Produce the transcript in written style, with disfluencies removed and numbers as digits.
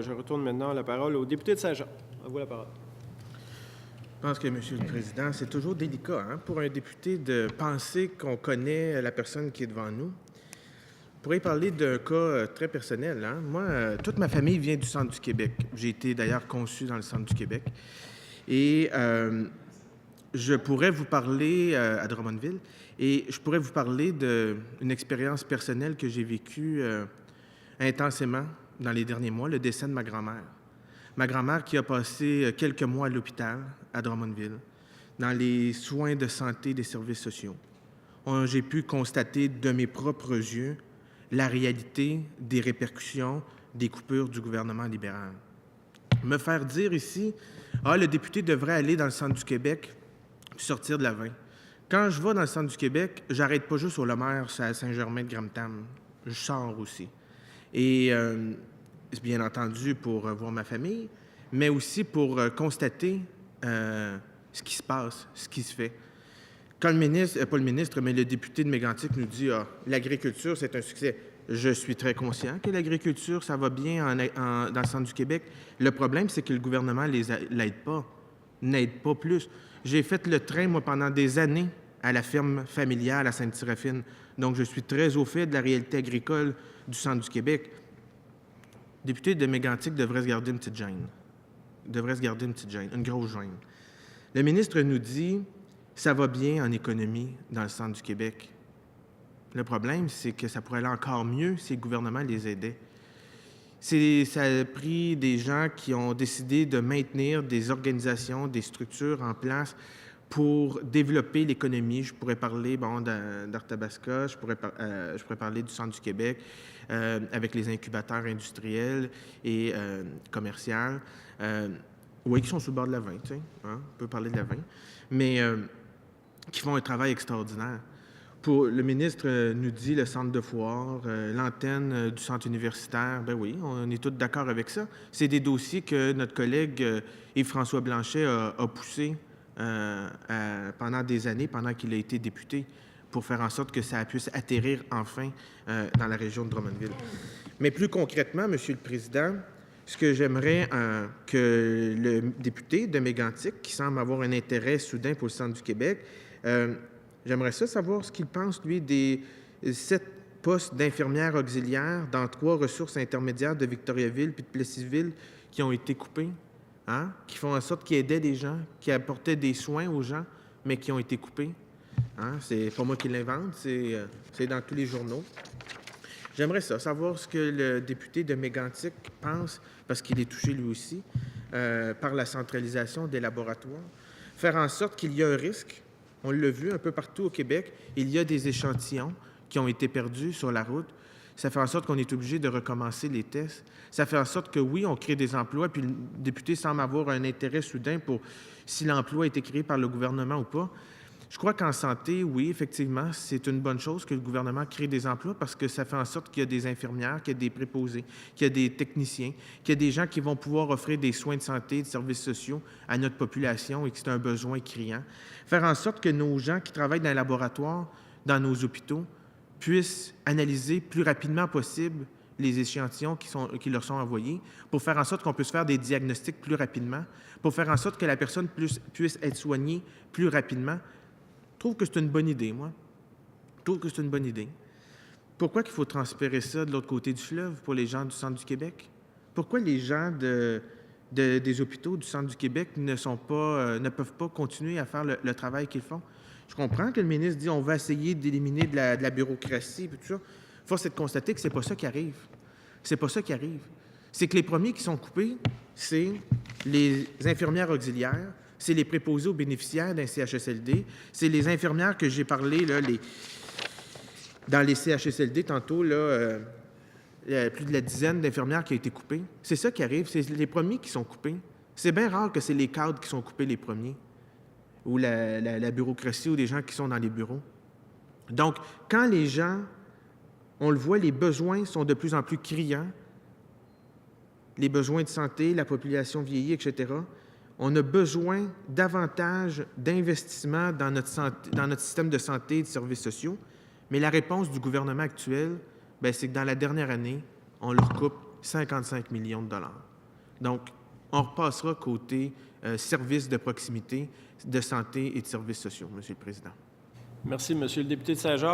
je retourne maintenant la parole au député de Saint-Jean. À vous la parole. Je pense que, M. le Président, c'est toujours délicat pour un député de penser qu'on connaît la personne qui est devant nous. Je pourrais parler d'un cas très personnel. Moi, toute ma famille vient du centre du Québec. J'ai été d'ailleurs conçu dans le centre du Québec. Et je pourrais vous parler à Drummondville, et je pourrais vous parler d'une expérience personnelle que j'ai vécue intensément dans les derniers mois, le décès de ma grand-mère. Ma grand-mère qui a passé quelques mois à l'hôpital à Drummondville, dans les soins de santé des services sociaux. J'ai pu constater de mes propres yeux la réalité des répercussions des coupures du gouvernement libéral. Me faire dire ici, le député devrait aller dans le centre du Québec puis sortir de la 20. Quand je vais dans le centre du Québec, j'arrête pas juste au Lemaire, à Saint-Germain-de-Gramtam. Je sors aussi. Et bien entendu pour voir ma famille, mais aussi pour constater ce qui se passe, ce qui se fait. Quand le ministre, pas le ministre, mais le député de Mégantic nous dit « l'agriculture, c'est un succès », je suis très conscient que l'agriculture, ça va bien dans le centre du Québec. Le problème, c'est que le gouvernement l'aide pas, n'aide pas plus. J'ai fait le train, moi, pendant des années à la ferme familiale à Sainte-Séraphine. Donc, je suis très au fait de la réalité agricole du centre du Québec. Le député de Mégantic devrait se garder une petite gêne. Une grosse gêne. Le ministre nous dit « ça va bien en économie dans le centre du Québec ». Le problème, c'est que ça pourrait aller encore mieux si le gouvernement les aidait. Ça a pris des gens qui ont décidé de maintenir des organisations, des structures en place pour développer l'économie. Je pourrais parler d'Arthabasca, je pourrais parler du centre du Québec avec les incubateurs industriels et commerciaux. Oui, qui sont sur le bord de la 20, tu sais, on peut parler de la 20, mais qui font un travail extraordinaire. Le ministre nous dit le centre de foire, l'antenne du centre universitaire. Ben oui, on est tous d'accord avec ça. C'est des dossiers que notre collègue Yves-François Blanchet a poussés pendant des années, pendant qu'il a été député, pour faire en sorte que ça puisse atterrir enfin dans la région de Drummondville. Mais plus concrètement, Monsieur le Président, ce que j'aimerais que le député de Mégantic, qui semble avoir un intérêt soudain pour le centre du Québec, j'aimerais savoir ce qu'il pense, lui, des 7 postes d'infirmières auxiliaires dans 3 ressources intermédiaires de Victoriaville puis de Plessisville qui ont été coupés, qui font en sorte qu'ils aidaient des gens, qui apportaient des soins aux gens, mais qui ont été coupés. C'est pas moi qui l'invente, c'est dans tous les journaux. J'aimerais savoir ce que le député de Mégantic pense, parce qu'il est touché lui aussi, par la centralisation des laboratoires. Faire en sorte qu'il y a un risque. On l'a vu un peu partout au Québec, il y a des échantillons qui ont été perdus sur la route. Ça fait en sorte qu'on est obligé de recommencer les tests. Ça fait en sorte que, oui, on crée des emplois, puis le député semble avoir un intérêt soudain pour si l'emploi a été créé par le gouvernement ou pas. Je crois qu'en santé, oui, effectivement, c'est une bonne chose que le gouvernement crée des emplois parce que ça fait en sorte qu'il y a des infirmières, qu'il y a des préposés, qu'il y a des techniciens, qu'il y a des gens qui vont pouvoir offrir des soins de santé, de services sociaux à notre population et que c'est un besoin criant. Faire en sorte que nos gens qui travaillent dans les laboratoires, dans nos hôpitaux, puissent analyser plus rapidement possible les échantillons qui leur sont envoyés pour faire en sorte qu'on puisse faire des diagnostics plus rapidement, pour faire en sorte que la personne puisse être soignée plus rapidement. Je trouve que c'est une bonne idée, moi. Je trouve que c'est une bonne idée. Pourquoi qu'il faut transférer ça de l'autre côté du fleuve pour les gens du centre du Québec? Pourquoi les gens des hôpitaux du centre du Québec ne peuvent pas continuer à faire le travail qu'ils font? Je comprends que le ministre dit on va essayer d'éliminer de la bureaucratie et tout ça. Force est de constater que c'est pas ça qui arrive. C'est pas ça qui arrive. C'est que les premiers qui sont coupés, c'est les infirmières auxiliaires, c'est les préposés aux bénéficiaires d'un CHSLD, c'est les infirmières que j'ai parlé là, dans les CHSLD tantôt, là, plus de la dizaine d'infirmières qui ont été coupées. C'est ça qui arrive, c'est les premiers qui sont coupés. C'est bien rare que c'est les cadres qui sont coupés les premiers, ou la bureaucratie ou des gens qui sont dans les bureaux. Donc, quand les gens, on le voit, les besoins sont de plus en plus criants, les besoins de santé, la population vieillit, etc., on a besoin davantage d'investissements dans notre système de santé et de services sociaux, mais la réponse du gouvernement actuel, c'est que dans la dernière année, on leur coupe 55 millions de dollars. Donc, on repassera côté services de proximité, de santé et de services sociaux, Monsieur le Président. Merci, Monsieur le député de Saint-Georges.